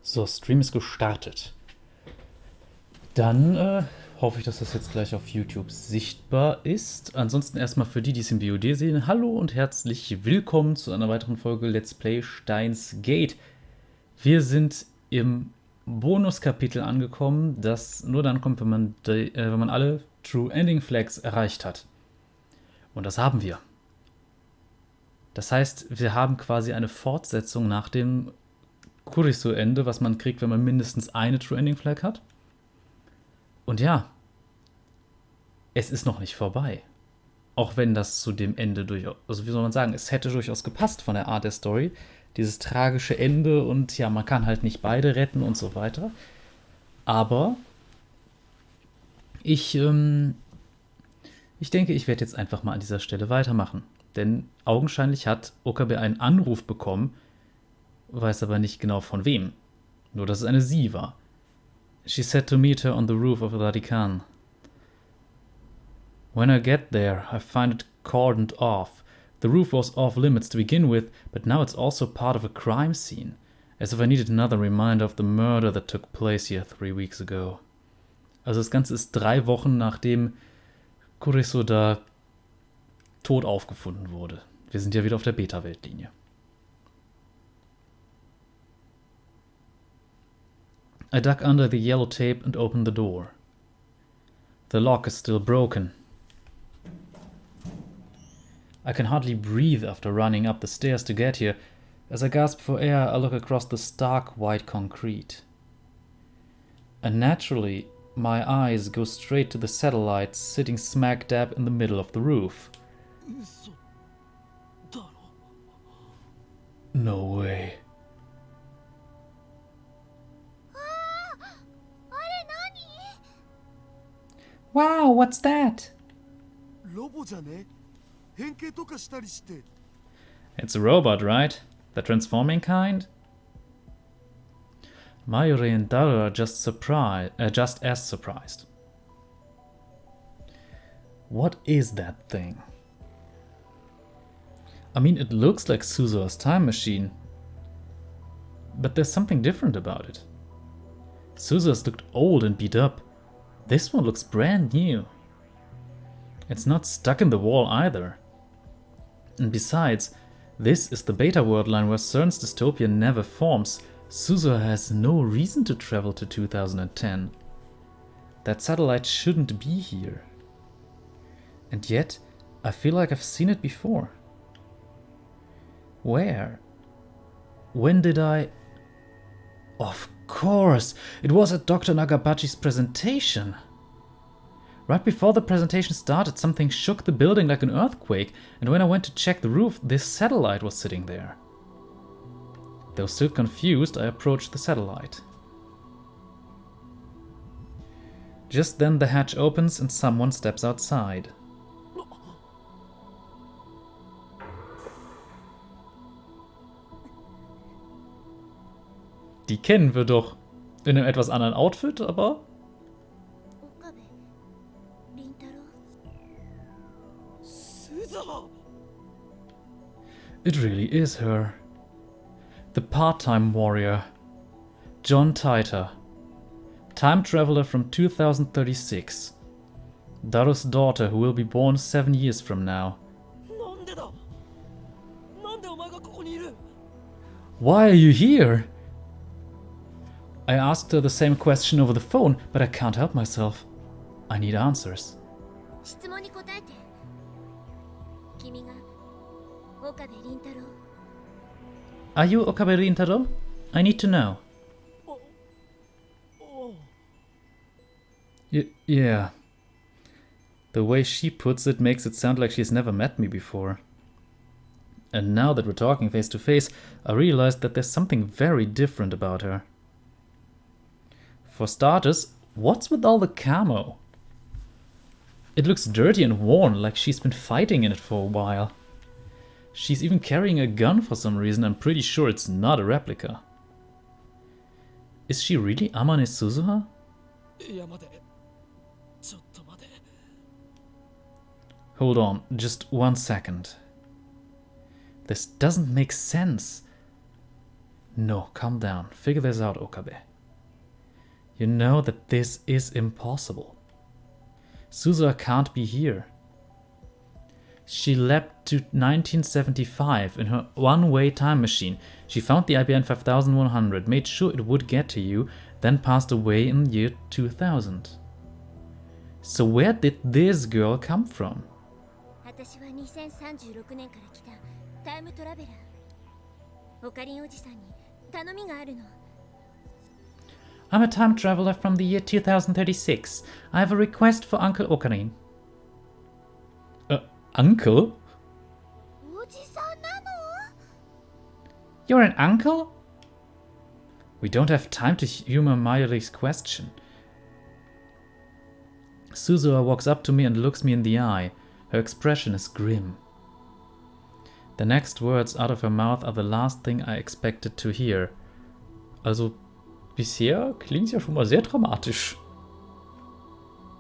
So, Stream ist gestartet. Dann hoffe ich, dass das jetzt gleich auf YouTube sichtbar ist. Ansonsten erstmal für die, die es im VOD sehen, hallo und herzlich willkommen zu einer weiteren Folge Let's Play Steins Gate. Wir sind im Bonuskapitel angekommen, das nur dann kommt, wenn man alle True Ending Flags erreicht hat. Und das haben wir. Das heißt, wir haben quasi eine Fortsetzung nach dem Kurisu-Ende, was man kriegt, wenn man mindestens eine True Ending Flag hat. Und ja, es ist noch nicht vorbei. Auch wenn das zu dem Ende durchaus, also wie soll man sagen, es hätte durchaus gepasst von der Art der Story. Dieses tragische Ende und ja, man kann halt nicht beide retten und so weiter. Aber ich denke, ich werde jetzt einfach mal an dieser Stelle weitermachen. Denn augenscheinlich hat Okabe einen Anruf bekommen, weiß aber nicht genau von wem. Nur, dass es eine Sie war. She said to meet her on the roof of the Vatican. When I get there, I find it cordoned off. The roof was off limits to begin with, but now it's also part of a crime scene. As if I needed another reminder of the murder that took place here 3 weeks ago. Also das Ganze ist 3 Wochen nachdem Kurisu da tot aufgefunden wurde. Wir sind ja wieder auf der Beta-Weltlinie. I duck under the yellow tape and open the door. The lock is still broken. I can hardly breathe after running up the stairs to get here. As I gasp for air, I look across the stark white concrete. And naturally, my eyes go straight to the satellite sitting smack dab in the middle of the roof. No way. Wow, what's that? It's a robot, right? The transforming kind? Mayuri and Daru are just as surprised. What is that thing? I mean, it looks like Suzuha's time machine. But there's something different about it. Suzuha's looked old and beat up. This one looks brand new. It's not stuck in the wall either. And besides, this is the beta world line where CERN's dystopia never forms. Suzuha has no reason to travel to 2010. That satellite shouldn't be here. And yet, I feel like I've seen it before. Where? When did I... Of course! It was at Dr. Nagabachi's presentation! Right before the presentation started, something shook the building like an earthquake, and when I went to check the roof, this satellite was sitting there. Though still confused, I approached the satellite. Just then the hatch opens and someone steps outside. Die kennen wir doch. In einem etwas anderen Outfit, aber... It really is her. The part-time warrior. John Titor. Time traveler from 2036. Daru's daughter who will be born 7 years from now. Why are you here? I asked her the same question over the phone, but I can't help myself. I need answers. Are you Okabe Rintaro? I need to know. Yeah. The way she puts it makes it sound like she's never met me before. And now that we're talking face to face, I realized that there's something very different about her. For starters, what's with all the camo? It looks dirty and worn, like she's been fighting in it for a while. She's even carrying a gun for some reason. I'm pretty sure it's not a replica. Is she really Amane Suzuha? Hold on, just 1 second. This doesn't make sense. No, calm down. Figure this out, Okabe. You know that this is impossible. Suzuha can't be here. She leapt to 1975 in her one-way time machine. She found the IBM 5100, made sure it would get to you, then passed away in the year 2000. So where did this girl come from? 私は2036年から来たタイムトラベラー。オカリンおじさんに頼みがあるの。I'm a time traveler from the year 2036. I have a request for Uncle Okarin. Uncle? おじさんなの？ You're an uncle? We don't have time to humor Mayuri's question. Suzuha walks up to me and looks me in the eye. Her expression is grim. The next words out of her mouth are the last thing I expected to hear. Also, bisher klingt's ja schon mal sehr dramatisch.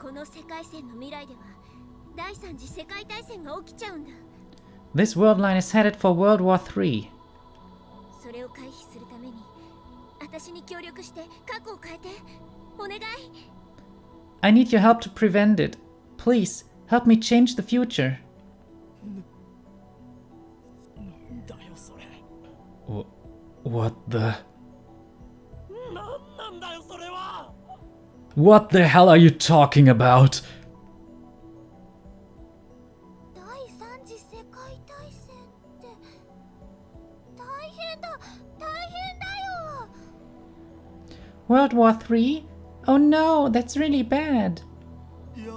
この世界線の未来では第三次世界大戦が起きちゃうんだ。This world line is headed for World War III. それを回避するために私に協力して過去を変えてお願い。I need your help to prevent it. Please, help me change the future. What the... What the hell are you talking about? 第三次世界大戦って大変だよ。 World War III? Oh no, that's really bad. いや、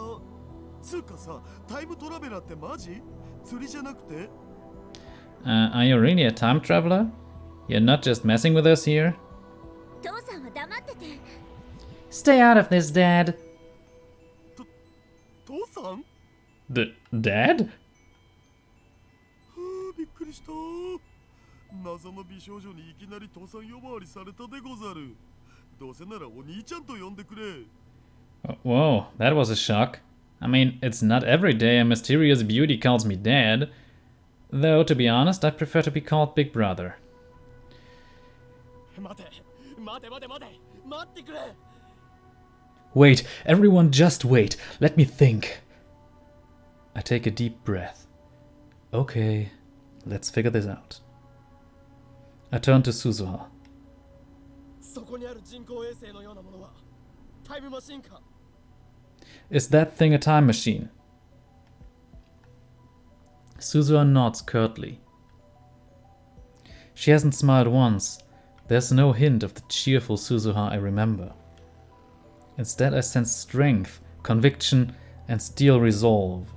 つうかさ、タイムトラベラーってマジ？釣りじゃなくて？ Are you really a time traveler? You're not just messing with us here? 父さんは黙ってて。 Stay out of this, Dad. 父さん？ Dad? はあ、びっくりした。謎の美少女にいきなり父さん呼ばわりされたでござる。どうせならお兄ちゃんと呼んでくれ。Whoa, that was a shock. I mean, it's not every day a mysterious beauty calls me Dad. Though, to be honest, I prefer to be called Big Brother. 待ってくれ。 Wait, everyone just wait. Let me think. I take a deep breath. Okay, let's figure this out. I turn to Suzuha. そこにある人工衛星のようなものはタイムマシンか？ Is that thing a time machine? Suzuha nods curtly. She hasn't smiled once. There's no hint of the cheerful Suzuha I remember. Instead, I sense strength, conviction, and steel resolve.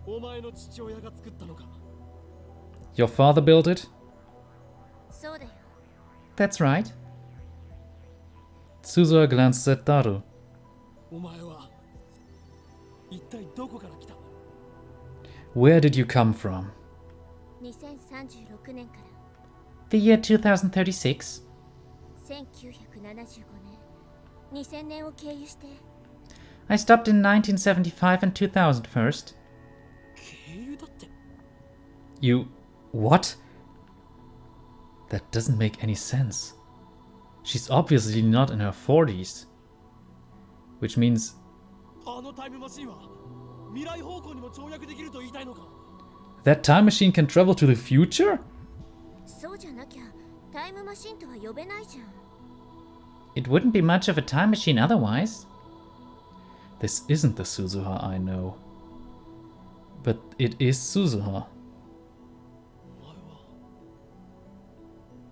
お前の父親が作ったのか？ Your father built it? そうだよ。 That's right. Suzuha glances at Daru. お前は一体どこから来た？ Where did you come from? 2036年から The year 2036? 1975年、2000年を経由して。I stopped in 1975 and 2000 first. 経由だって。 You... what? That doesn't make any sense. She's obviously not in her 40s. Which means... あのタイムマシンは未来方向にも跳躍できると言いたいのか？ that time machine can travel to the future? そうじゃなきゃタイムマシンとは呼べないじゃん。 It wouldn't be much of a time machine otherwise. This isn't the Suzuha I know. But it is Suzuha. お前は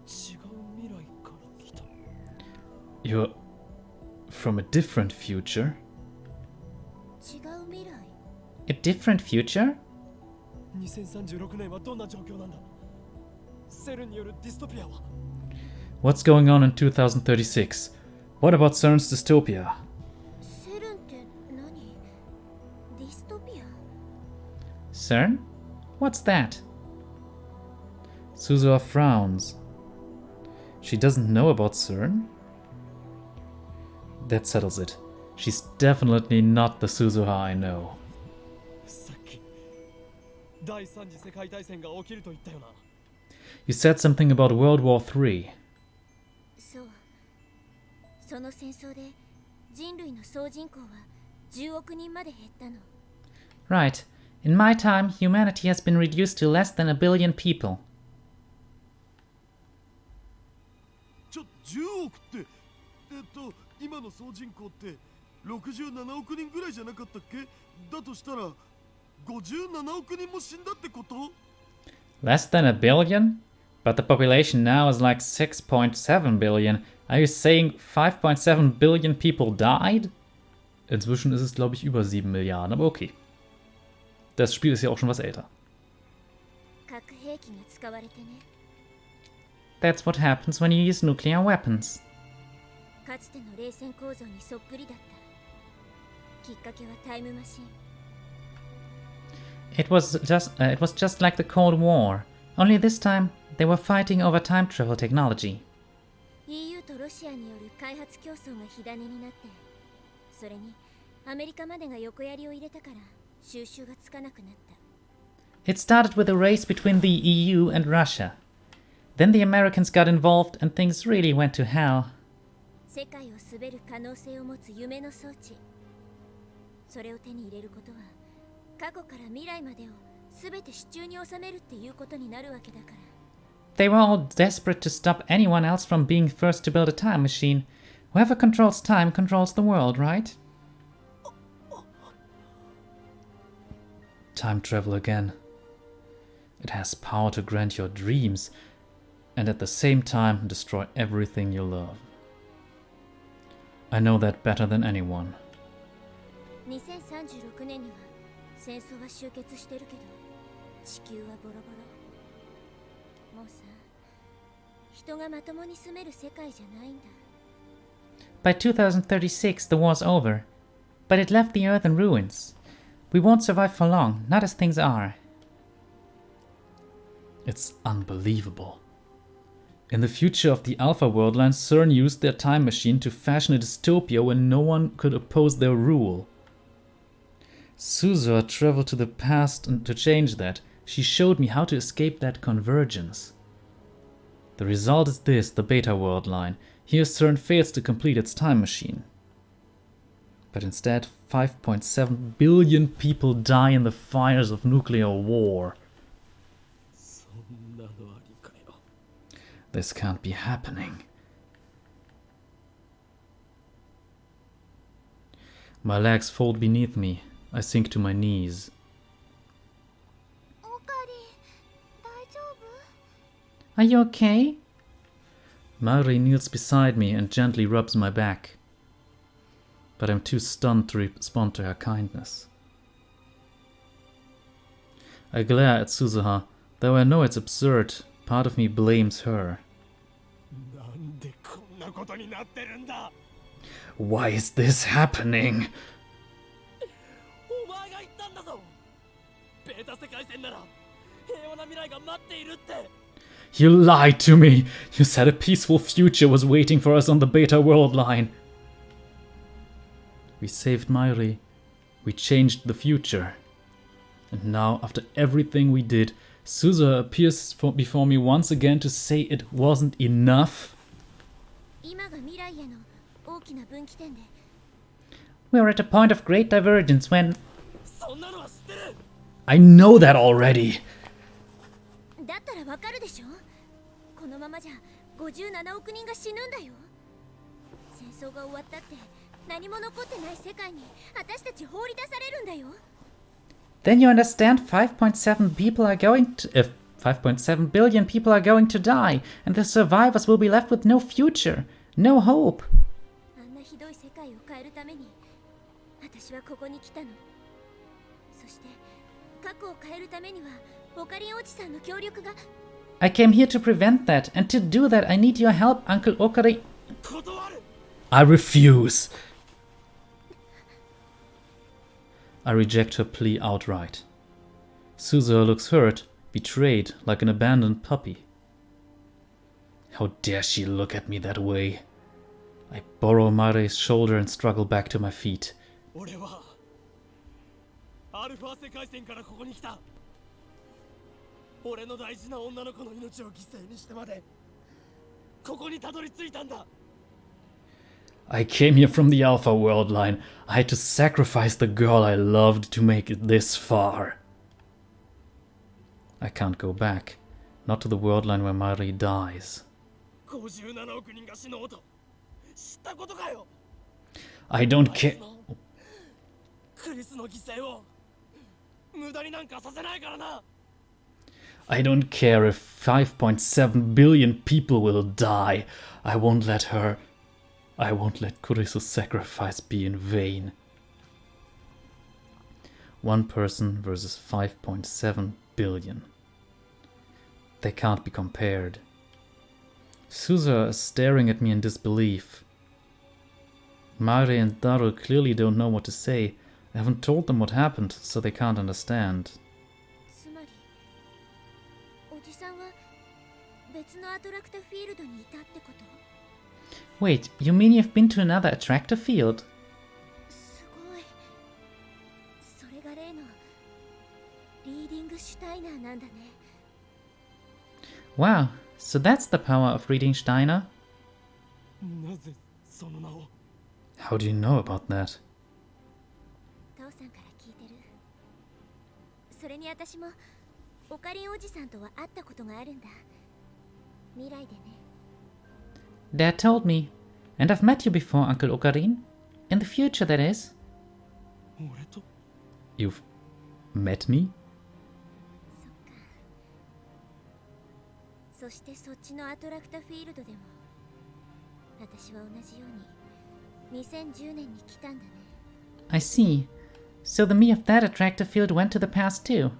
違う未来から来た。 You're from a different future? 違う未来？ A different future? 2036年はどんな状況なんだ？セルによるディストピアは？ What's going on in 2036? What about CERN's dystopia? セルンって何？ディストピア？ CERN? What's that? Suzuha frowns. She doesn't know about CERN? That settles it. She's definitely not the Suzuha I know. さっき第三次世界大戦が起きると言ったよな。 You said something about World War III. そう。その戦争で人類の総人口は10億人まで減ったの。Right. In my time, humanity has been reduced to less than a billion people. 10億って、今の総人口って67億人ぐらいじゃなかったっけ？だとしたら57億人も死んだってこと？ Less than a billion? But the population now is like 6.7 billion. Are you saying 5.7 billion people died? Inzwischen ist es, glaube ich, über 7 Milliarden, aber okay. Das Spiel ist ja auch schon was älter. That's what happens when you use nuclear weapons. It was just like the Cold War. Only this time, they were fighting over time travel technology. EU とロシアによる開発競争が火種になって、それにアメリカまでが横やりを入れたから収拾がつかなくなった。It started with a race between the EU and Russia. Then the Americans got involved and things really went to hell. 世界を滑る可能性を持つ夢の装置。それを手に入れることは、過去から未来までを全て手中に収めるっていうことになるわけだから。They were all desperate to stop anyone else from being first to build a time machine. Whoever controls time controls the world, right? Time travel again. It has power to grant your dreams and at the same time destroy everything you love. I know that better than anyone. 2036年には戦争は終結してるけど、地球はボロボロ。もうさ、人がまともに住める世界じゃないんだ。By 2036, the war's over, but it left the Earth in ruins. We won't survive for long, not as things are. It's unbelievable. In the future of the Alpha Worldline, CERN used their time machine to fashion a dystopia where no one could oppose their rule. Suzor traveled to the past to change that. She showed me how to escape that convergence. The result is this, the Beta Worldline. Here CERN fails to complete its time machine. But instead, 5.7 billion people die in the fires of nuclear war. This can't be happening. My legs fold beneath me. I sink to my knees. Are you okay? Mari kneels beside me and gently rubs my back. But I'm too stunned to respond to her kindness. I glare at Suzuha, though I know it's absurd. Part of me blames her. Why is this happening? You lied to me! You said a peaceful future was waiting for us on the Beta World line. We saved Mairi. We changed the future. And now, after everything we did, Suzuha appears before me once again to say it wasn't enough. We're at a point of great divergence when... I know that already! Then you understand 5.7 people are going to... 5.7 billion people are going to die, and the survivors will be left with no future, no hope. I came here to prevent that, and to do that I need your help, Uncle Okari. I refuse. I reject her plea outright. Suzuha looks hurt, betrayed, like an abandoned puppy. How dare she look at me that way? I borrow Mari's shoulder and struggle back to my feet. ここにたどり着いたんだ。 I came here from the Alpha world line. I had to sacrifice the girl I loved to make it this far. I can't go back. Not to the world line where Mairi dies. 57億人が死のうと知ったことかよ。 I don't care. クリスの犠牲を無駄になんかさせないからな。 I don't care if 5.7 billion people will die. I won't let Kuriso's sacrifice be in vain. One person versus 5.7 billion. They can't be compared. Suzuha is staring at me in disbelief. Mare and Daru clearly don't know what to say. I haven't told them what happened, so they can't understand. つまりおじさんは別のアトラクタフィールドにいたってこと？ Wait, you mean you've been to another attractor field? すごい。それが例のリーディングシュタイナーなんだね。 Wow, so that's the power of reading Steiner? なぜその名を？ How do you know about that? 父さんから聞いてる。それに私もオカリンおじさんとは会ったことがあるんだ。未来でね。 Dad told me. And I've met you before, Uncle Okarin. In the future, that is. 俺と？ You've met me? そっか。そしてそっちのアトラクタフィールドでも私は同じように2010年に来たんだね。 I see. So the me of that attractor field went to the past too.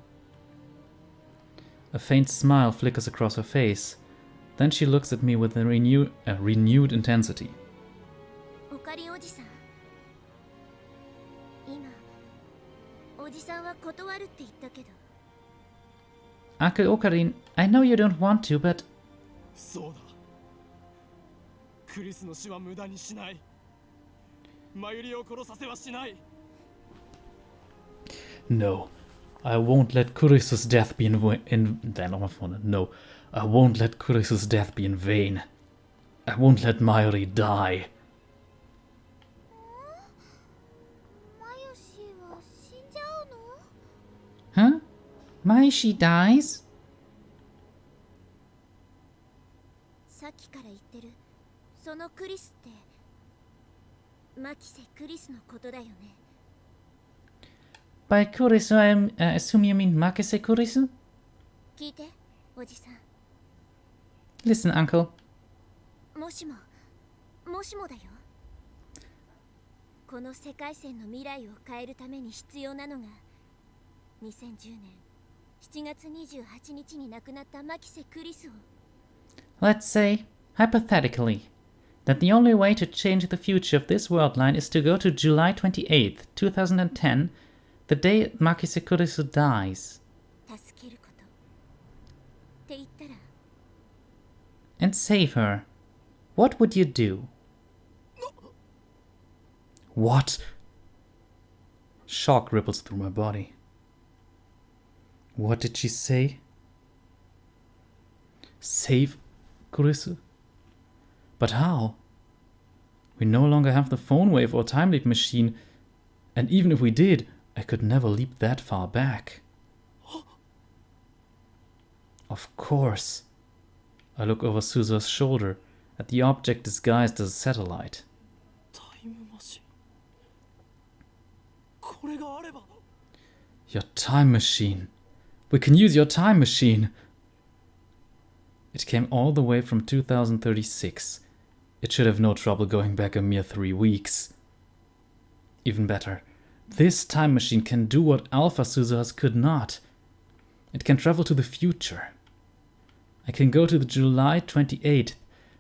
A faint smile flickers across her face. Then she looks at me with a renewed intensity. オカリンおじさん。今、おじさんは断るって言ったけど。 Uncle Okarin, I know you don't want to, but そうだ。クリスの死は無駄にしない。マユリを殺させはしない。 no, I won't let Kuriso's death be No, I won't let Kuriso's death be in vain. I won't let Mayuri die. マヨシは死んじゃうの？ Huh? Maishi dies? さっきから言ってるそのクリスってマキセ・クリスのことだよね。 By Kurisu, I assume you mean Makise Kurisu? 聞いて、おじさん。 Listen, Uncle. もしもだよ。この世界線の未来を変えるために必要なのが2010年7月28日に亡くなったマキセ・クリスを。 Let's say, hypothetically, that the only way to change the future of this world line is to go to July 28th, 2010, the day Makise Kurisu dies, 助けることって言ったら and save her. What would you do? What? Shock ripples through my body. What did she say? Save Kurisu? But how? We no longer have the phone wave or time leap machine, and even if we did, I could never leap that far back. Of course. I look over Suzuha's shoulder at the object disguised as a satellite. タイムマシン。これがあれば。 Your time machine. We can use your time machine. It came all the way from 2036. It should have no trouble going back a mere 3 weeks. Even better, this time machine can do what Alpha Suzuha's could not. It can travel to the future. I can go to the July 28th,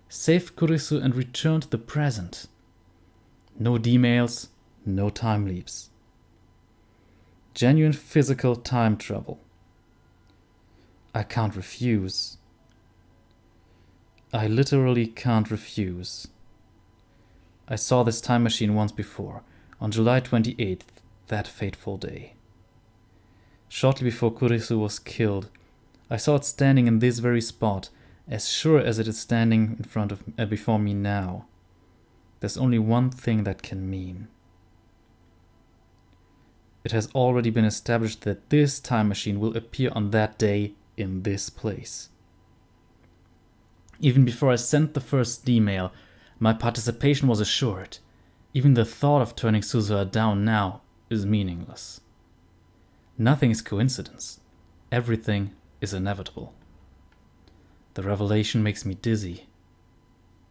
save Kurisu and return to the present. No D-mails, no time leaps. Genuine physical time travel. I can't refuse. I literally can't refuse. I saw this time machine once before, on July 28th, that fateful day. Shortly before Kurisu was killed, I saw it standing in this very spot, as sure as it is standing in front of before me now. There's only one thing that can mean. It has already been established that this time machine will appear on that day in this place. Even before I sent the first email, my participation was assured. Even the thought of turning Suzua down now is meaningless. Nothing is coincidence. Everything is inevitable. The revelation makes me dizzy.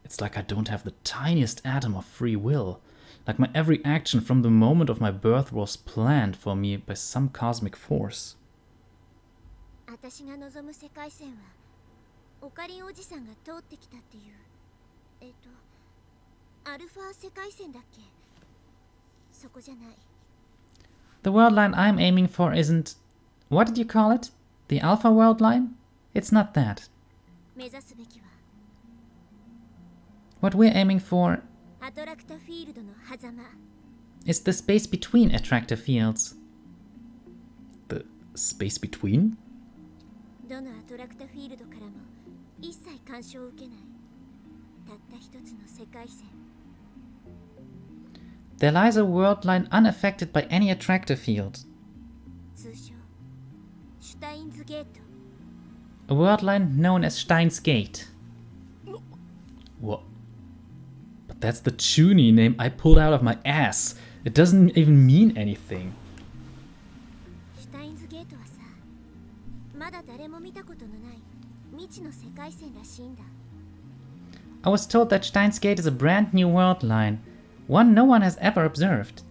It's like I don't have the tiniest atom of free will. Like my every action from the moment of my birth was planned for me by some cosmic force. 私が望む世界線はオカリンおじさんが通ってきたっていうアルファ世界線だっけそこじゃない The world line I'm aiming for isn't... What did you call it? The alpha world line? It's not that. 目指すべきは What we're aiming for アトラクタフィールドの狭間 is the space between attractor fields. The space between? どのアトラクタフィールドからも一切干渉を受けないたった一つの世界線 There lies a world line unaffected by any attractor field. 通称シュタインズゲート A world line known as Steins Gate. What? But that's the Chuny name I pulled out of my ass. It doesn't even mean anything. シュタインズゲートはさまだ誰も見たことのない未知の世界線らしいんだ I was told that Steins Gate is a brand new world line. One no one has ever observed.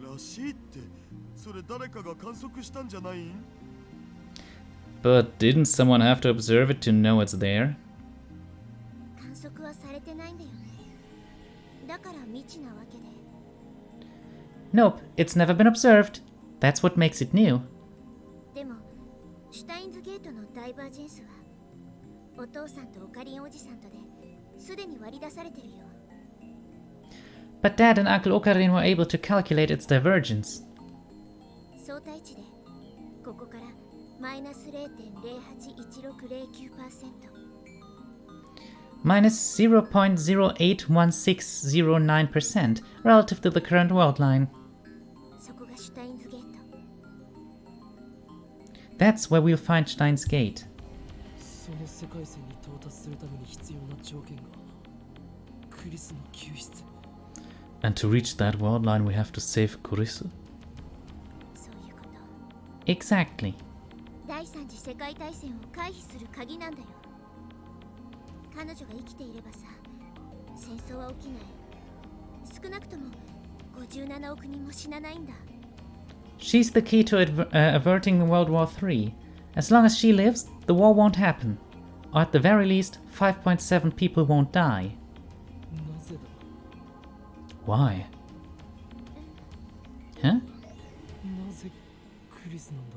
らしいってそれ誰かが観測したんじゃないん But didn't someone have to observe it to know it's there? 観測はされてないんだよねだから未知なわけで Nope, it's never been observed. That's what makes it new. でもシュタインズゲートのダイバージェンスはお父さんとオカリンおじさんとですでに割り出されてるよ But Dad and Uncle Okarin were able to calculate its divergence. 相対値でここからマイナス 0.081609% Minus 0.081609% relative to the current world line. そこがシュタインズゲート That's where we'll find Steins Gate. その世界線に到達するために必要な条件がクリスの救出 And to reach that world line we have to save Kurisu? そういうこと Exactly. 第三次世界大戦を回避する鍵なんだよ彼女が生きていればさ戦争は起きない少なくとも57億人も死なないんだ She's the key to averting World War III. As long as she lives, the war won't happen. Or at the very least, 5.7 people won't die. なぜだ Why? Huh? なぜクリスなんだ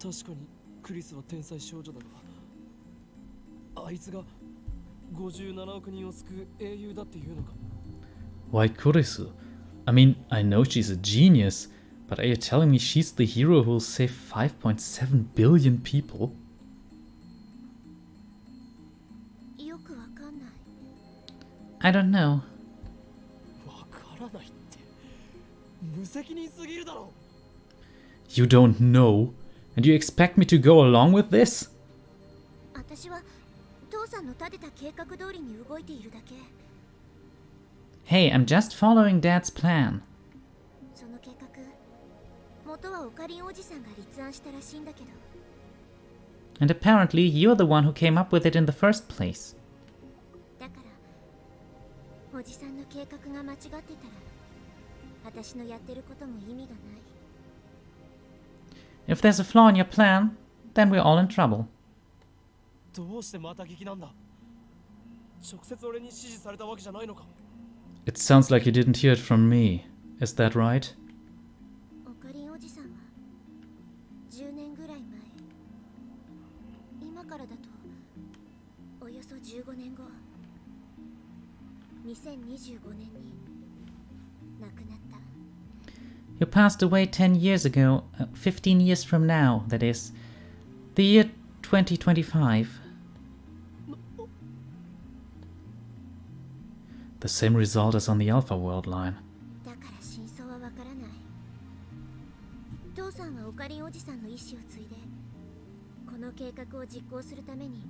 確かにクリスは天才少女だがあいつが57億人を救う英雄だっていうのか Why Kurisu? I mean, I know she's a genius, but are you telling me she's the hero who'll save 5.7 billion people? よくわかんない I don't know. わからないって無責任すぎるだろ You don't know? And you expect me to go along with this? 私は父さんの立てた計画通りに動いているだけ Hey, I'm just following Dad's plan. その計画元はオカリンおじさんが立案したらしいんだけど And apparently you're the one who came up with it in the first place. だからおじさんの計画が間違ってたら私のやってることも意味がない If there's a flaw in your plan, then we're all in trouble. どうしてまた聞きなんだ直接俺に指示されたわけじゃないのか It sounds like you didn't hear it from me. Is that right? オカリンおじさんは10年ぐらい前今からだとおよそ15年後2025年に亡くなった You passed away 10 years ago, 15 years from now, that is. The year 2025. The same result as on the Alpha World line. だから真相はわからない。父さんはオカリンおじさんの意思を継いで、この計画を実行するために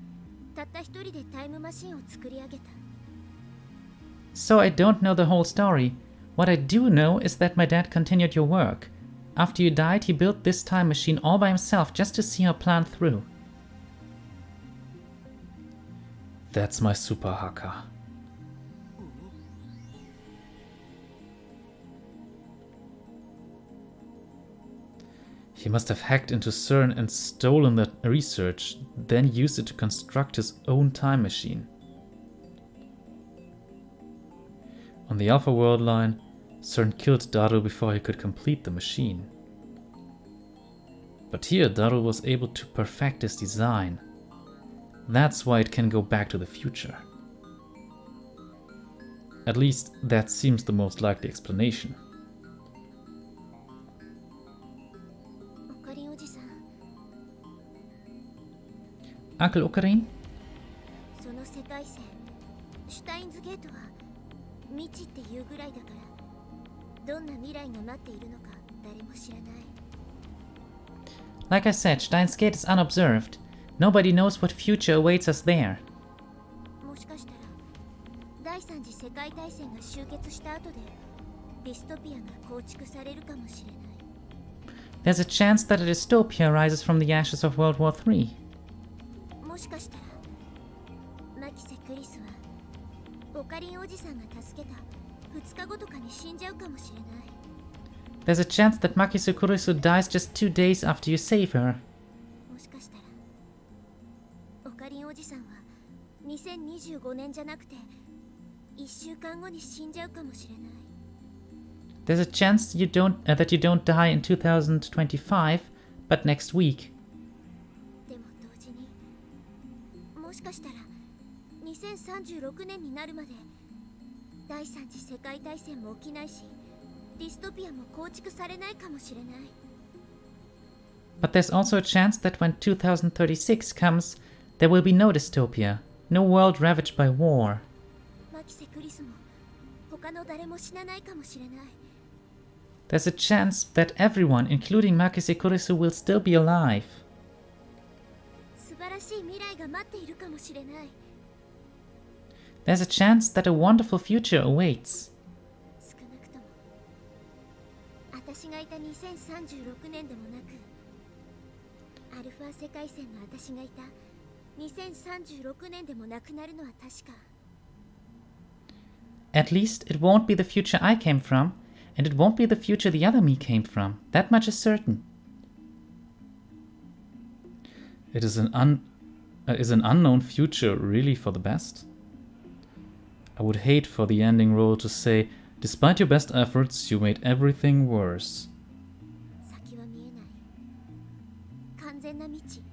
たった一人でタイムマシンを作り上げた。 So I don't know the whole story. What I do know is that my dad continued your work. After you died, he built this time machine all by himself just to see our plan through. That's my super hacker. He must have hacked into CERN and stolen that research, then used it to construct his own time machine. On the Alpha World line, CERN killed Daru before he could complete the machine. But here, Daru was able to perfect his design. That's why it can go back to the future. At least, that seems the most likely explanation. オカリンおじさん、 Uncle Ocarine? その世界線、シュタインズゲートは未知っていうぐらいだから、どんな未来が待っているのか誰も知らない。 Like I said, Steins Gate is unobserved. Nobody knows what future awaits us there. もしかしたら第三次世界大戦が終結した後でディストピアが構築されるかもしれない。 There's a chance that a dystopia rises from the ashes of World War III. もしかしたらマキセ・クリスはオカリンおじさんが助けた2日後とかに死んじゃうかもしれない。 There's a chance that Makise Kurisu dies just 2 days after you save her. もしかしたらオカリンおじさんは2025年じゃなくて1週間後に死んじゃうかもしれない。 There's a chance that you don't die in 2025, but next week. でも同時にもしかしたら2036年になるまで第三次世界大戦も起きないしディストピアも構築されないかもしれない。 But there's also a chance that when 2036 comes, there will be no dystopia, no world ravaged by war. マキセ・クリスも他の誰も死なないかもしれない。 There's a chance that everyone, including Makise Kurisu, will still be alive. 素晴らしい未来が待っているかもしれない。 There's a chance that a wonderful future awaits. 少なくとも私がいた2036年でもなくアルファ世界線の私がいた2036年でもなくなるのは確か。 At least it won't be the future I came from, and it won't be the future the other me came from. That much is certain. Is an unknown future really for the best? I would hate for the ending role to say, despite your best efforts, you made everything worse. 先は見えない。完全な未知。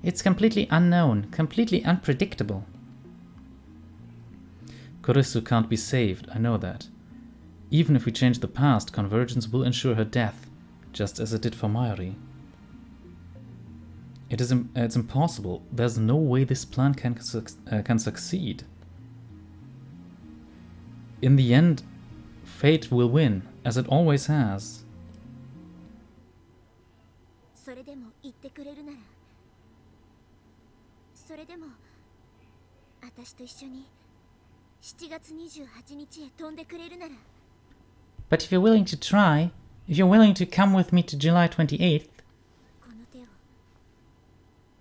It's completely unknown, completely unpredictable. Kurisu can't be saved, I know that. Even if we change the past, convergence will ensure her death, just as it did for Mayuri. It's impossible. There's no way this plan can succeed. In the end, fate will win, as it always has. それでも言ってくれるなら、それでも私と一緒に7月28日へ飛んでくれるなら。 But if you're willing to try, if you're willing to come with me to July 28th, この手を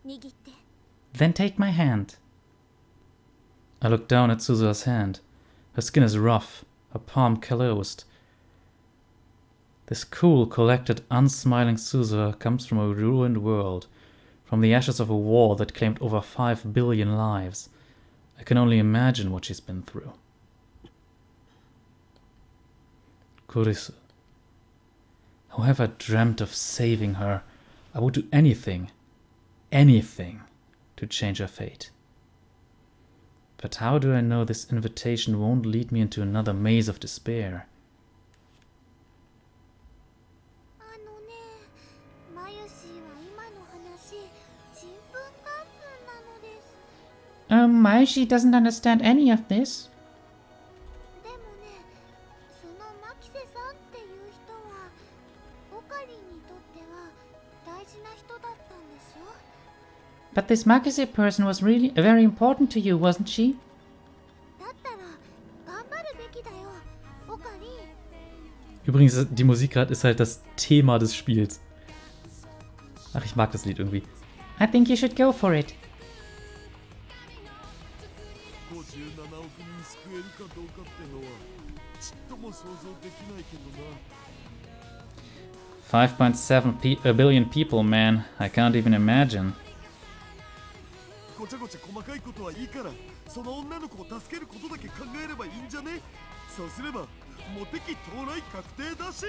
握って。 then take my hand. I look down at Suzuha's hand. Her skin is rough, her palm calloused. This cool, collected, unsmiling Suzuha comes from a ruined world, from the ashes of a war that claimed over 5 billion lives. I can only imagine what she's been through. Kurisu. How have I dreamt of saving her? I would do anything, to change her fate. But how do I know this invitation won't lead me into another maze of despair? マユシは今の Maishi doesn't understand any of this. でもね、そのマキセさんっていう人はオカリンにとっては大事な人だったんでしょ？ But this Makise person was really very important to you, wasn't she? だったら頑張るべきだよ、オカリン。 Übrigens, die Musik gerade ist halt das Thema des Spiels. Ach, ich mag das Lied irgendwie. I think you should go for it. 57億人救えるかどうかってのはちっとも想像できないけどな。 5.7 billion people, man. I can't even imagine. ごちゃごちゃ細かいことはいいから、その女の子を助けることだけ考えればいいんじゃね？そうすればモテ期到来確定だし。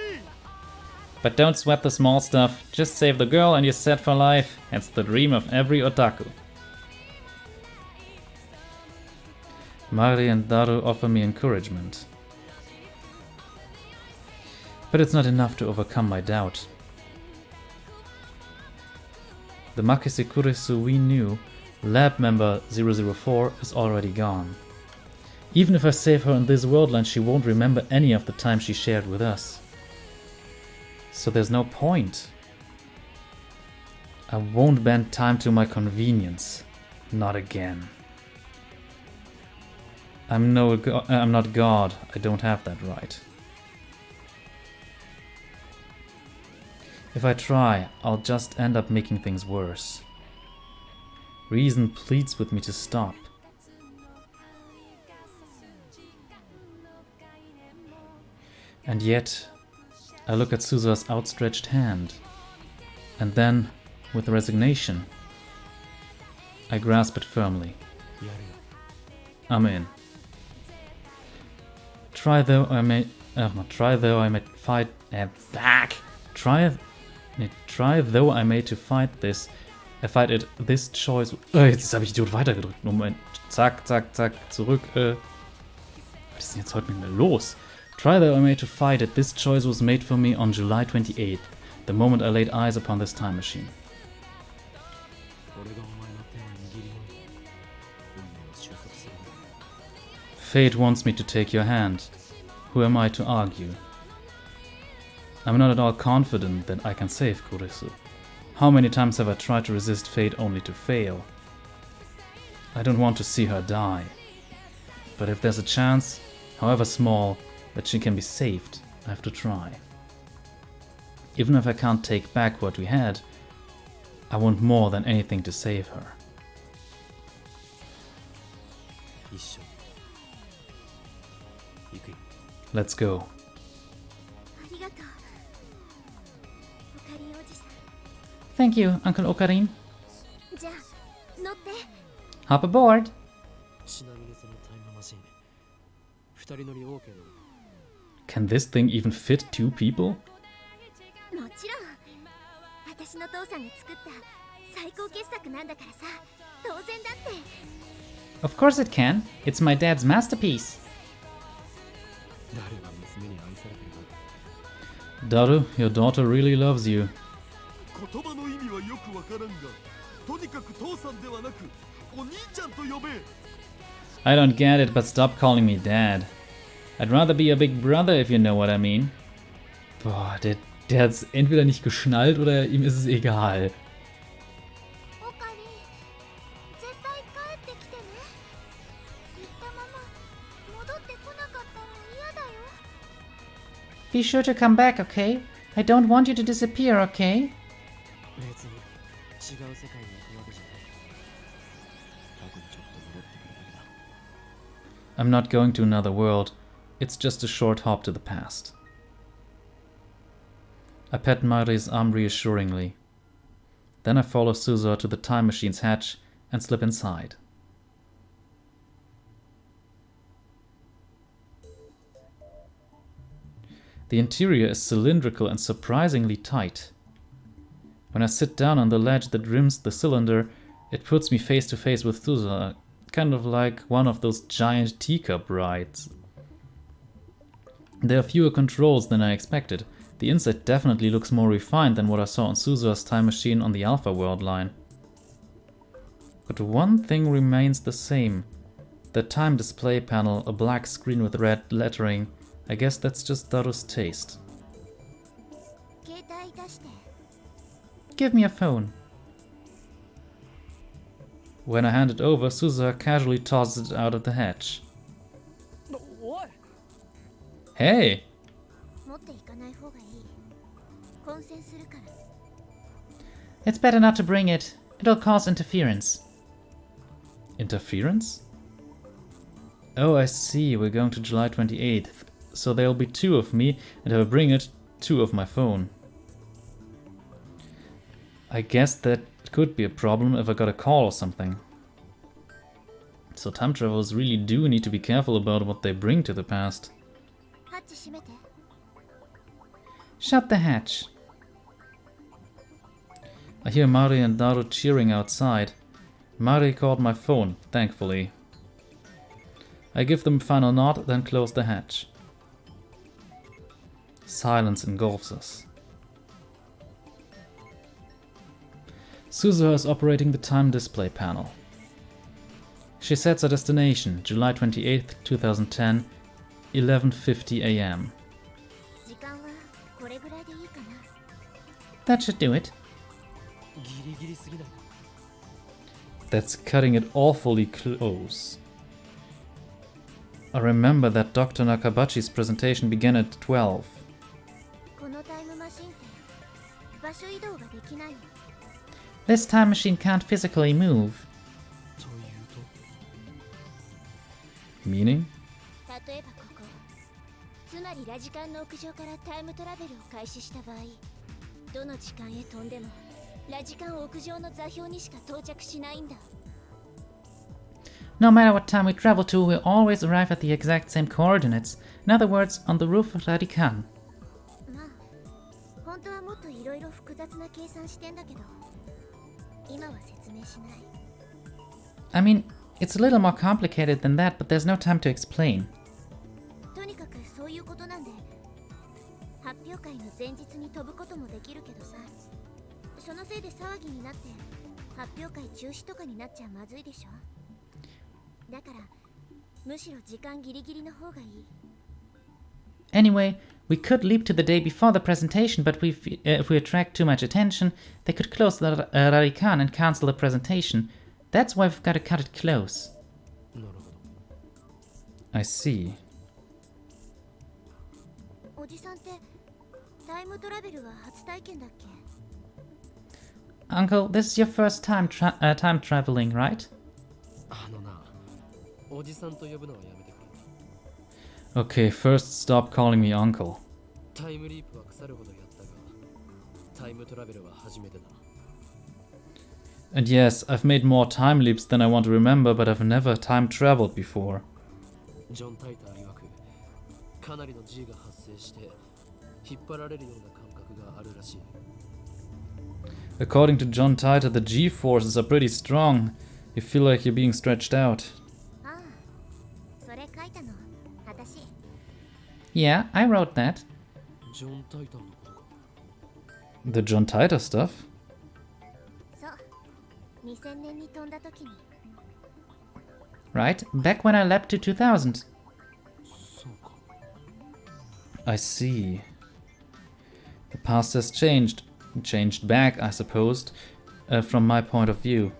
But don't sweat the small stuff. Just save the girl and you're set for life. It's the dream of every otaku. Mari and Daru offer me encouragement. But it's not enough to overcome my doubt. The Makise Kurisu we knew, lab member 004, is already gone. Even if I save her in this worldline, she won't remember any of the time she shared with us. So there's no point. I won't bend time to my convenience. Not again. I'm not God. I don't have that right. If I try, I'll just end up making things worse. Reason pleads with me to stop. And yet, I look at Suzuha's outstretched hand, and then, with resignation, I grasp it firmly. I'm in. Try though I may fight to fight this. Fight it. This choice. Jetzt habe ich Idiot weitergedrückt. Moment. Zack, zack, zack. Zurück. Was ist denn jetzt heute mit mir los? Try though I may to fight it, this choice was made for me on July 28th, the moment I laid eyes upon this time machine. Fate wants me to take your hand. Who am I to argue? I'm not at all confident that I can save Kurisu. How many times have I tried to resist fate only to fail? I don't want to see her die. But if there's a chance, however small, that she can be saved, I have to try. Even if I can't take back what we had, I want more than anything to save her. Let's go. Thank you, Uncle Okarin. Hop aboard. Can this thing even fit 2 people? Of course it can. It's my dad's masterpiece. Daru, your daughter really loves you. I don't get it, but stop calling me dad. I'd rather be a big brother, if you know what I mean. Boah, der hat's entweder nicht geschnallt oder ihm ist es egal. Be sure to come back, okay? I don't want you to disappear, okay? I'm not going to another world. It's just a short hop to the past. I pat Mari's arm reassuringly. Then I follow Suzuha to the time machine's hatch and slip inside. The interior is cylindrical and surprisingly tight. When I sit down on the ledge that rims the cylinder, it puts me face to face with Suzuha, kind of like one of those giant teacup rides. There are fewer controls than I expected. The inside definitely looks more refined than what I saw on Suzuha's time machine on the Alpha World line. But one thing remains the same. The time display panel, a black screen with red lettering. I guess that's just Daru's taste. 携帯出して。 Give me a phone. When I hand it over, Suzuha casually tosses it out of the hatch. おい Hey! 持っていかない方がいい。混戦するから。 It's better not to bring it. It'll cause interference. Interference? Oh, I see. We're going to July 28th. So there'll be 2 of me, and if I bring it, 2 of my phone. I guess that could be a problem if I got a call or something. So time travelers really do need to be careful about what they bring to the past. ハッチ閉めて。 Shut the hatch. I hear Mari and Daru cheering outside. Mari called my phone, thankfully. I give them a final nod, then close the hatch. Silence engulfs us. Suzuha is operating the time display panel. She sets her destination, July 28th, 2010, 11:50 a.m. 時間はこれぐらいでいいかな。 That should do it. ギリギリすぎない That's cutting it awfully close. I remember that Dr. Nakabachi's presentation began at 12. このタイムマシンって場所移動ができないの。 This time machine can't physically move. というと Meaning? 例えばここ。つまりラジカンの屋上からタイムトラベルを開始した場合、どの時間へ飛んでもラジカン屋上の座標にしか到着しないんだ。 No matter what time we travel to, we'll always arrive at the exact same coordinates. In other words, on the roof of Radikan. まあ、本当はもっといろいろ複雑な計算してんだけど、今は説明しない。 I mean, it's a little more complicated than that, but there's no time to explain. とにかくそういうことなんで、発表会の前日に飛ぶこともできるけどさ、そのせいで騒ぎになって発表会中止とかになっちゃまずいでしょ。だからむしろ時間ギリギリの方がいい。 Anyway, we could leap to the day before the presentation, but if we attract too much attention, they could close the Radikan and cancel the presentation. That's why we've got to cut it close. なるほど I see. おじさんってタイムトラベルは初体験だっけ？ Uncle, this is your first time time traveling, right? あのなおじさんと呼ぶのはやめてくれ Okay, first stop calling me uncle. タイムリープは腐るほどやったがタイムトラベルは初めてだ And yes, I've made more time leaps than I want to remember, but I've never time traveled before. ジョン・タイター曰くかなりの G が発生して引っ張られるような感覚があるらしい According to John Titor, the G-forces are pretty strong. You feel like you're being stretched out. ああ、それ書いたの私。 Yeah, I wrote that. ジョン・タイターのことか The John Titor stuff? そう、2000年に飛んだ時に。 Right, back when I leapt to 2000. そうか I see. The past has changed. Changed back, I suppose, from my point of view.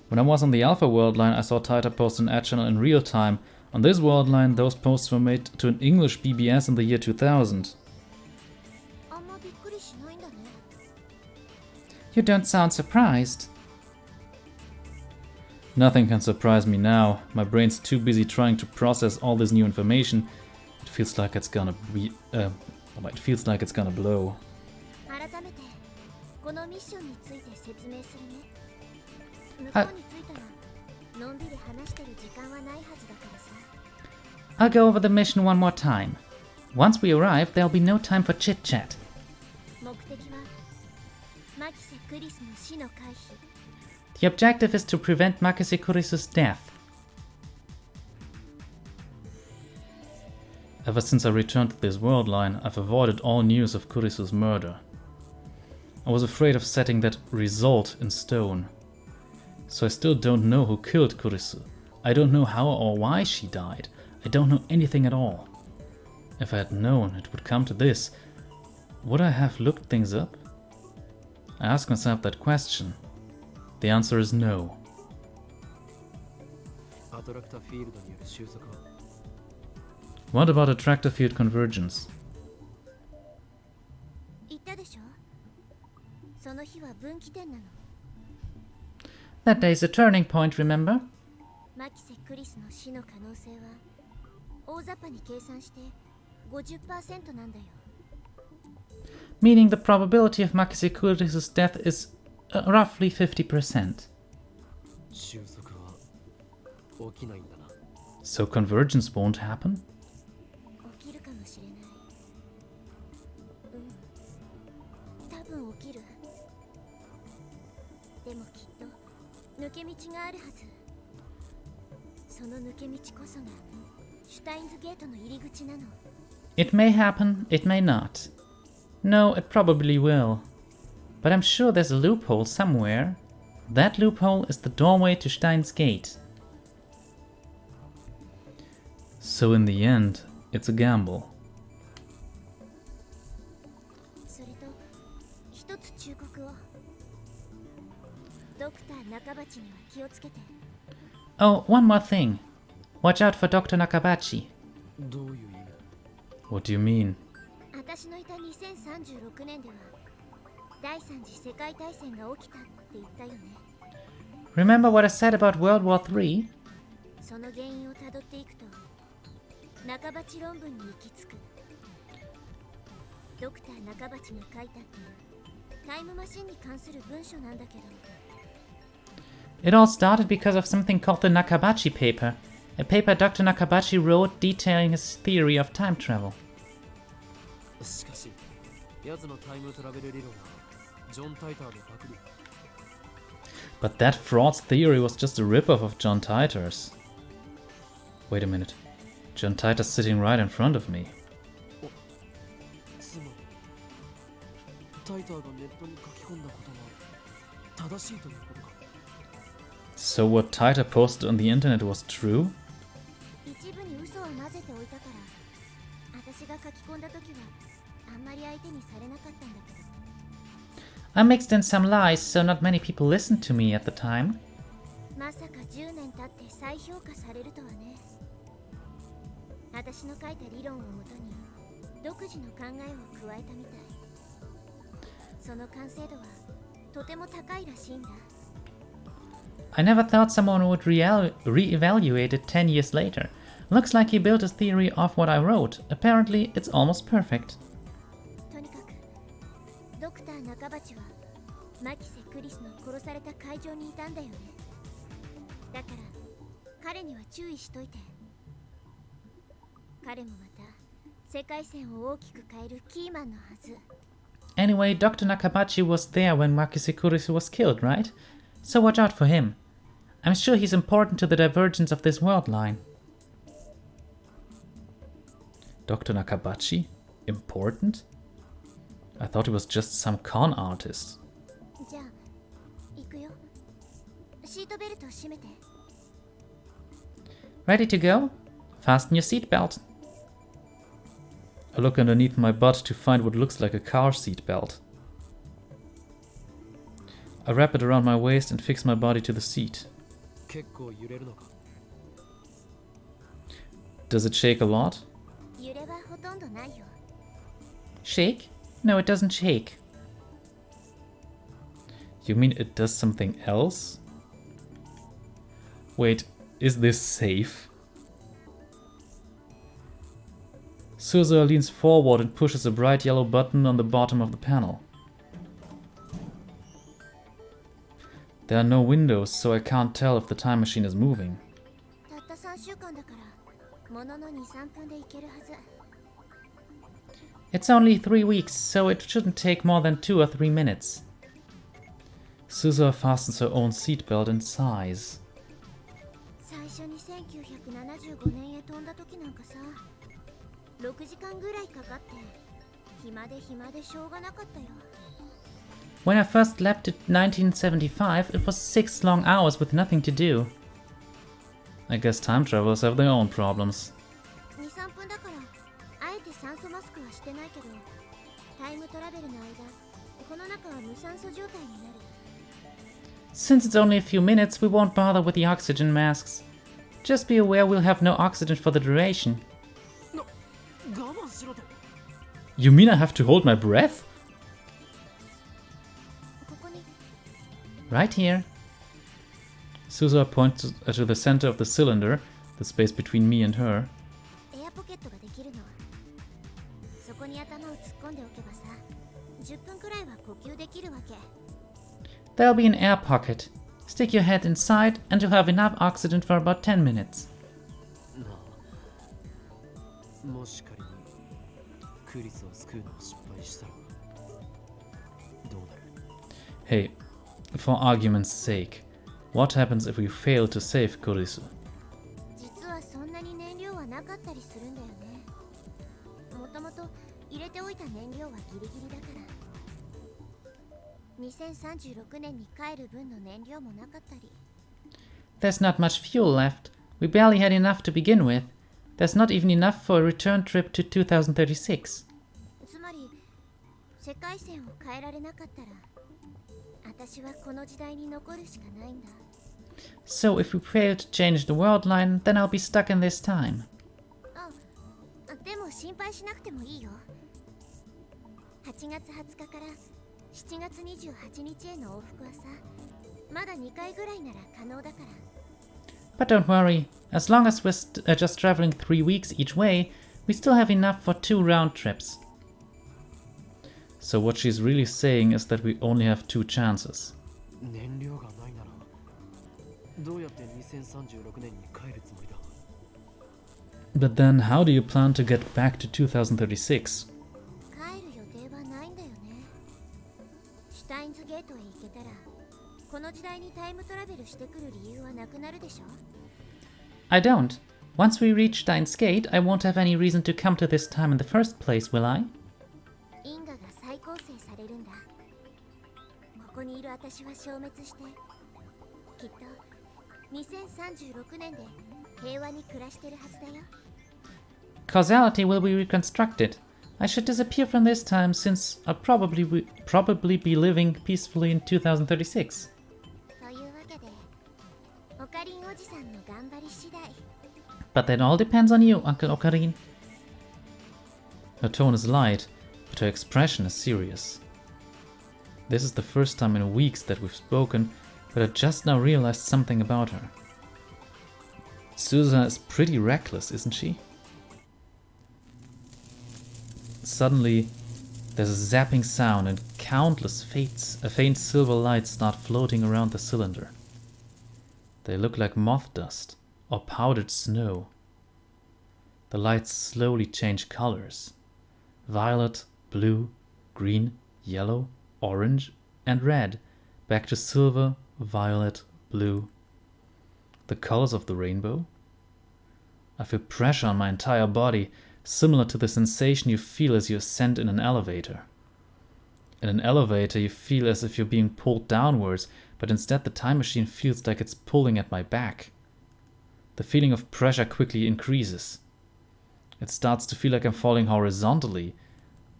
When I was on the Alpha world line, I saw Titor post an ad channel in real time. On this world line, those posts were made to an English BBS in the year 2000. あんまびっくりしないんだね。 You don't sound surprised. Nothing can surprise me now. My brain's too busy trying to process all this new information. It feels like it's gonna be, it feels like it's gonna blow. 改めてこのミッションについて説明するね。向はいこうに着いたらのんびり話してる時間はないはずだからさ。 I'll go over the mission one more time. Once we arrive, there'll be no time for chit-chat. 目的はマキセ・クリスの死の回避。 The objective is to prevent Makise Kurisa's death. Ever since I returned to this world line, I've avoided all news of Kurisa's murder. I was afraid of setting that result in stone. So I still don't know who killed Kurisu. I don't know how or why she died. I don't know anything at all. If I had known it would come to this, would I have looked things up? I ask myself that question. The answer is no. アトラクターフィールドによる収束は What about attractor field convergence? 言ったでしょ。その日は分岐点なの。That day's a turning point, remember? マキセ・クリスの死の可能性は大雑把に計算して 50% なんだよ。 Meaning the probability of Makise Kuri's death is roughly 50%. 収束は起きないんだな。 So convergence won't happen? 起きるかもしれない。多分起きる。でもきっと抜け道があるはず。その抜け道こそがシュタインズゲートの入り口なの。 It may happen, it may not. No, it probably will. But I'm sure there's a loophole somewhere. That loophole is the doorway to Steins Gate. So in the end, it's a gamble. それと一つ忠告を。ドクター中鉢には気をつけて。 Oh, one more thing. Watch out for Dr. Nakabachi. どういう意味？ What do you mean? 私のいた2036年では第三次世界大戦が起きたって言ったよね。 Remember what I said about World War III? その原因をたどっていくと中鉢論文に行き着く。ドクター中鉢が書いたっていうタイムマシンに関する文書なんだけど。 It all started because of something called the Nakabachi paper. A paper Dr. Nakabachi wrote detailing his theory of time travel. しかし、奴のタイムトラベル理論はジョン・タイターのパクリ。 But that fraud's theory was just a ripoff of John Titor's. Wait a minute. John Titor's sitting right in front of me. つまり、タイターがネットに書き込んだことは正しいということか。 So what Titor posted on the internet was true? 一部に嘘を混ぜておいたから、私が書き込んだ時はあんまり相手にされなかったんだけど。 I mixed in some lies, so not many people listened to me at the time. まさか10年経って再評価されるとはね。私の書いた理論をもとに独自の考えを加えたみたい。その完成度はとても高いらしいんだ。 I never thought someone would re-evaluate it 10 years later. Looks like he built his theory off what I wrote. Apparently, it's almost perfect. とにかくドクター中鉢はマキセ・クリスの殺された会場にいたんだよね。だから彼には注意しといて。彼もまた世界線を大きく変えるキーマンのはず。 Anyway, Dr. Nakabachi was there when Makise Kurisu was killed, right? So watch out for him. I'm sure he's important to the divergence of this world line. Dr. Nakabachi? Important? I thought he was just some con artist. じゃあ行くよ。シートベルトを締めて。 Ready to go? Fasten your seatbelt. I look underneath my butt to find what looks like a car seat belt. I wrap it around my waist and fix my body to the seat. 結構揺れるのか。 Does it shake a lot? 揺れはほとんどないよ。 Shake? No, it doesn't shake. You mean it does something else? Wait, is this safe? Suzuha leans forward and pushes a bright yellow button on the bottom of the panel. There are no windows, so I can't tell if the time machine is moving. たった3週間だからものの 2,3 分で行けるはず。 It's only 3 weeks, so it shouldn't take more than 2 or 3 minutes. Suzuha fastens her own seatbelt and sighs. 最初に1975年へ飛んだ時なんかさ、6時間ぐらいかかって暇でしょうがなかったよ。When I first left in 1975, it was 6 long hours with nothing to do. I guess time travelers have their own problems. 2、3分だからあえて酸素マスクはしてないけど、タイムトラベルの間、この中は無酸素状態になる。Since it's only a few minutes, we won't bother with the oxygen masks. Just be aware we'll have no oxygen for the duration. 我慢しろと。 You mean I have to hold my breath? ここに Right here. Suzuha points to the center of the cylinder, the space between me and her. エアポケットができるの。そこに頭を突っ込んでおけばさ、10分くらいは呼吸できるわけ。There'll be an air pocket. Stick your head inside and you'll have enough oxygen for about 10 minutes. なあ、もし仮にクリスを救うのを失敗したらどうなる？ Hey, for argument's sake, what happens if we fail to save Kurisu? 実はそんなに燃料はなかったりするんだよね。もともと入れておいた燃料はギリギリだから。2036年に帰る分の燃料もなかったり。 There's not much fuel left. We barely had enough to begin with. There's not even enough for a return trip to 2036. つまり世界線を変えられなかったら、私はこの時代に残るしかないんだ。 So if we fail to change the world line, then I'll be stuck in this time. でも心配しなくてもいいよ。8月20日から7月28日への往復はさ、まだ2回ぐらいなら可能だから。 But don't worry, as long as we're just traveling 3 weeks each way, we still have enough for 2 round trips. So what she's really saying is that we only have 2 chances. 燃料がないならどうやって2036年に帰るつもりだ？ But then how do you plan to get back to 2036? 帰る予定はないんだよね。シュタインズゲートへ行けたら、この時代にタイムトラベルしてくる理由はなくなるでしょ。 I don't. Once we reach Steins Gate, I won't have any reason to come to this time in the first place, will I? 因果が再構成されるんだ。ここにいる私は消滅して、きっと2036年で平和に暮らしてるはずだよ。 Causality will be reconstructed. I should disappear from this time since I'll probably be living peacefully in 2036. というわけで、オカリンおじさんの頑張り次第。 But that all depends on you, Uncle Ocarine. Her tone is light, but her expression is serious. This is the first time in weeks that we've spoken, but I just now realized something about her. Suzuha is pretty reckless, isn't she? Suddenly, there's a zapping sound and countless faint silver lights start floating around the cylinder. They look like moth dust or powdered snow. The lights slowly change colors. Violet, blue, green, yellow, orange, and red, back to silver, violet, blue. The colors of the rainbow? I feel pressure on my entire body, similar to the sensation you feel as you ascend in an elevator. In an elevator, you feel as if you're being pulled downwards, but instead the time machine feels like it's pulling at my back. The feeling of pressure quickly increases. It starts to feel like I'm falling horizontally.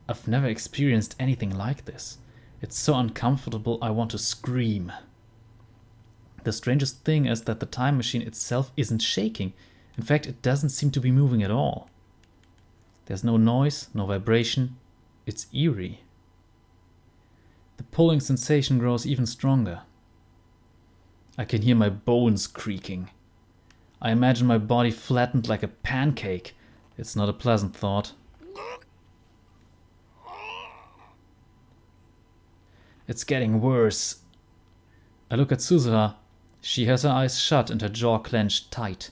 I've never experienced anything like this. It's so uncomfortable, I want to scream. The strangest thing is that the time machine itself isn't shaking. In fact, it doesn't seem to be moving at all. There's no noise, no vibration. It's eerie. The pulling sensation grows even stronger. I can hear my bones creaking. I imagine my body flattened like a pancake. It's not a pleasant thought. It's getting worse. I look at Suzuha. She has her eyes shut and her jaw clenched tight.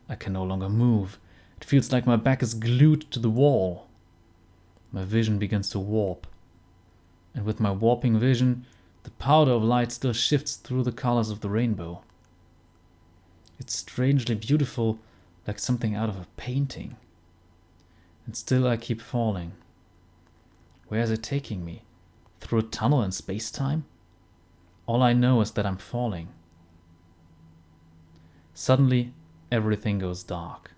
I can no longer move. It feels like my back is glued to the wall. My vision begins to warp. And with my warping vision, the powder of light still shifts through the colors of the rainbow. It's strangely beautiful, like something out of a painting. And still I keep falling. Where is it taking me? Through a tunnel in space-time? All I know is that I'm falling. Suddenly, everything goes dark.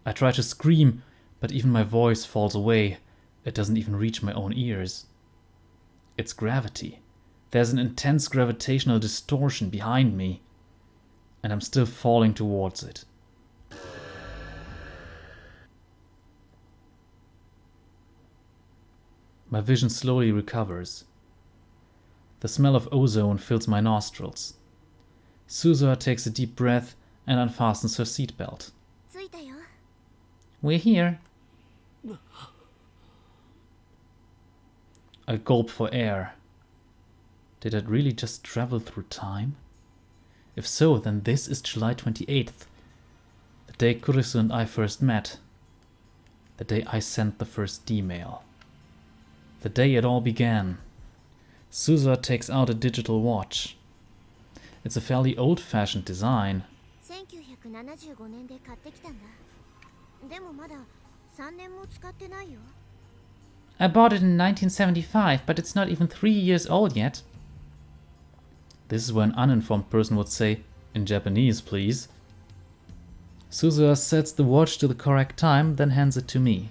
I try to scream, but even my voice falls away. It doesn't even reach my own ears. It's gravity. There's an intense gravitational distortion behind me, and I'm still falling towards it. My vision slowly recovers. The smell of ozone fills my nostrils. Suzuha takes a deep breath and unfastens her seatbelt. 着いたよ。 We're here. I gulp for air. Did I really just travel through time? If so, then this is July 28th, the day Kurisu and I first met, the day I sent the first D-mail, the day it all began. Suzuha takes out a digital watch. It's a fairly old-fashioned design. 1975年で買ってきたんだ。でもまだ3年も使ってないよ。 I bought it in 1975, but it's not even 3 years old yet. This is where an uninformed person would say, in Japanese, please. Suzuha sets the watch to the correct time, then hands it to me.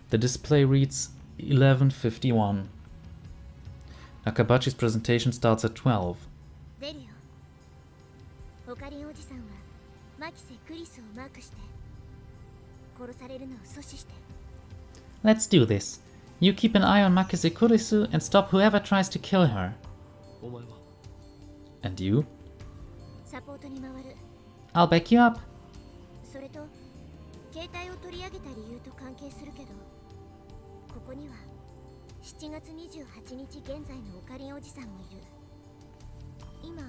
The display reads 11:51. Nakabachi's presentation starts at 12. 出るよ。オカリンおじさんはマキセ・クリスをマークして殺されるのを阻止して。 Let's do this. You keep an eye on Makise Kurisu and stop whoever tries to kill her. お前は And you? サポートに回る。 I'll back you up. それと携帯を取り上げた理由と関係するけど、ここには7月28日現在のオカリンおじさんもいる。今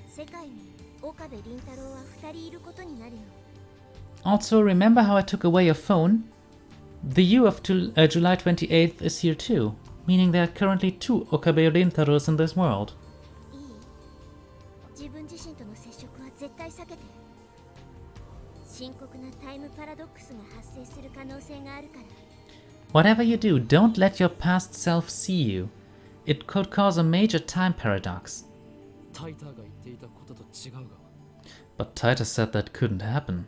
世界に岡部倫太郎は2人いることになるよ。 Also, remember how I took away your phone? The you of July 28th is here too, meaning there are currently 2 Okabe Rintaros in this world. いい？自分自身との接触は絶対避けて。深刻なタイムパラドックスが発生する可能性があるから。 Whatever you do, don't let your past self see you. It could cause a major time paradox. タイターが言っていたことと違うが But Taita said that couldn't happen.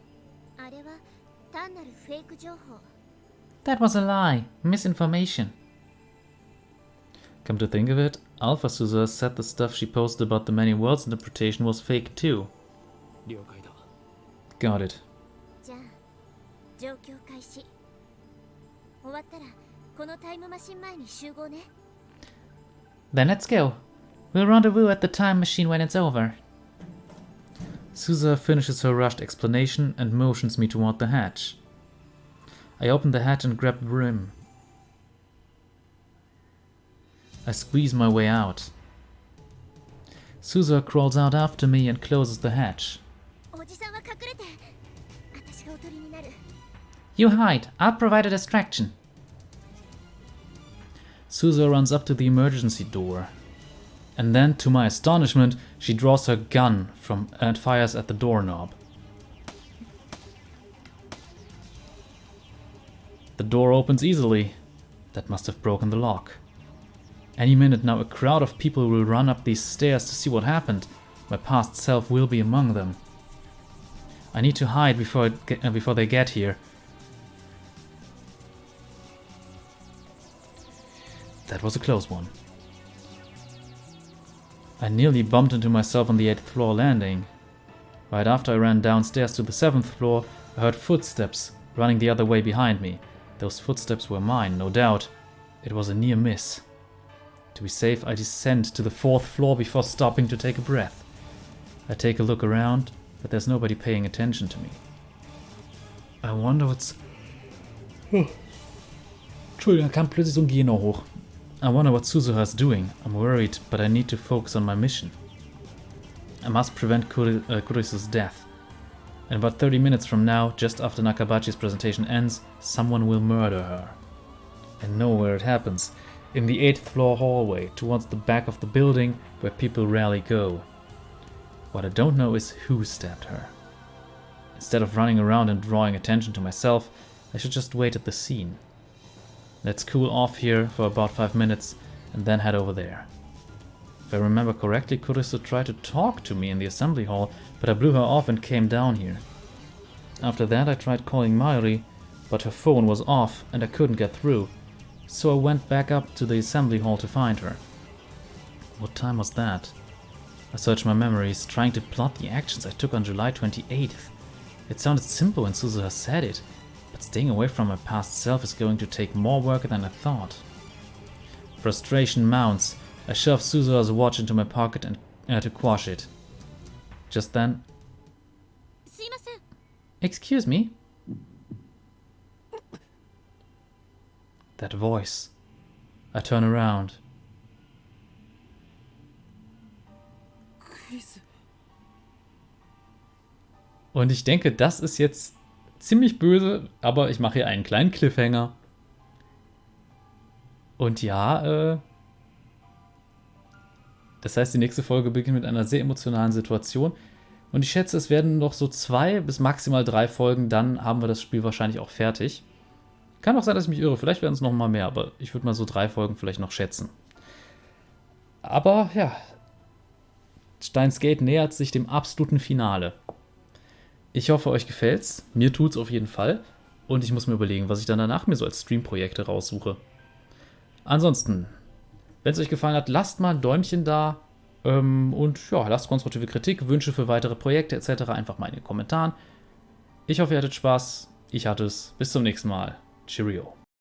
あれは単なるフェイク情報。 That was a lie. Misinformation. Come to think of it, Alpha Suzuha said the stuff she posted about the many worlds interpretation was fake too. 了解だ Got it. じゃあ状況開始。終わったらこのタイムマシン前に集合ね。 Then let's go. We'll rendezvous at the time machine when it's over. Suzuha finishes her rushed explanation and motions me toward the hatch. I open the hatch and grab the rim. I squeeze my way out. Suzuha crawls out after me and closes the hatch. おじさんは隠れて。私がおとりになる。 You hide. I'll provide a distraction. Suzuha runs up to the emergency door. And then, to my astonishment, she draws her gun and fires at the doorknob. The door opens easily. That must have broken the lock. Any minute now, a crowd of people will run up these stairs to see what happened. My past self will be among them. I need to hide before they get here. That was a close one. I nearly bumped into myself on the 8th floor landing. Right after I ran downstairs to the 7th floor, I heard footsteps running the other way behind me. Those footsteps were mine, no doubt. It was a near miss. To be safe, I descend to the 4th floor before stopping to take a breath. I take a look around, but there's nobody paying attention to me. I wonder what's... Entschuldigung, da kam plötzlich so ein Geno hoch. I wonder what Suzuha's doing. I'm worried, but I need to focus on my mission. I must prevent Kurisu's death. In about 30 minutes from now, just after Nakabachi's presentation ends, someone will murder her. I know where it happens. In the 8th floor hallway, towards the back of the building, where people rarely go. What I don't know is who stabbed her. Instead of running around and drawing attention to myself, I should just wait at the scene. Let's cool off here for about 5 minutes and then head over there. If I remember correctly, Kurisu tried to talk to me in the assembly hall, but I blew her off and came down here. After that I tried calling Mayuri, but her phone was off and I couldn't get through, so I went back up to the assembly hall to find her. What time was that? I searched my memories, trying to plot the actions I took on July 28th. It sounded simple when Suzuha said it, but staying away from my past self is going to take more work than I thought. Frustration mounts. I shoved Suzuha's watch into my pocket and to quash it. Just then... Excuse me? That voice. I turn around. Und ich denke, das ist jetzt ziemlich böse, aber ich mache hier einen kleinen Cliffhanger. Und ja, das heißt, die nächste Folge beginnt mit einer sehr emotionalen Situation. Und ich schätze, es werden noch so 2 bis maximal 3 Folgen, dann haben wir das Spiel wahrscheinlich auch fertig. Kann auch sein, dass ich mich irre, vielleicht werden es noch mal mehr, aber ich würde mal so 3 Folgen vielleicht noch schätzen. Aber ja, Steins Gate nähert sich dem absoluten Finale. Ich hoffe, euch gefällt's. Mir tut's auf jeden Fall. Und ich muss mir überlegen, was ich dann danach mir so als Streamprojekte raussuche. Ansonsten, wenn es euch gefallen hat, lasst mal ein Däumchen da. Und ja, lasst konstruktive Kritik, Wünsche für weitere Projekte etc. einfach mal in den Kommentaren. Ich hoffe, ihr hattet Spaß. Ich hatte es. Bis zum nächsten Mal. Cheerio.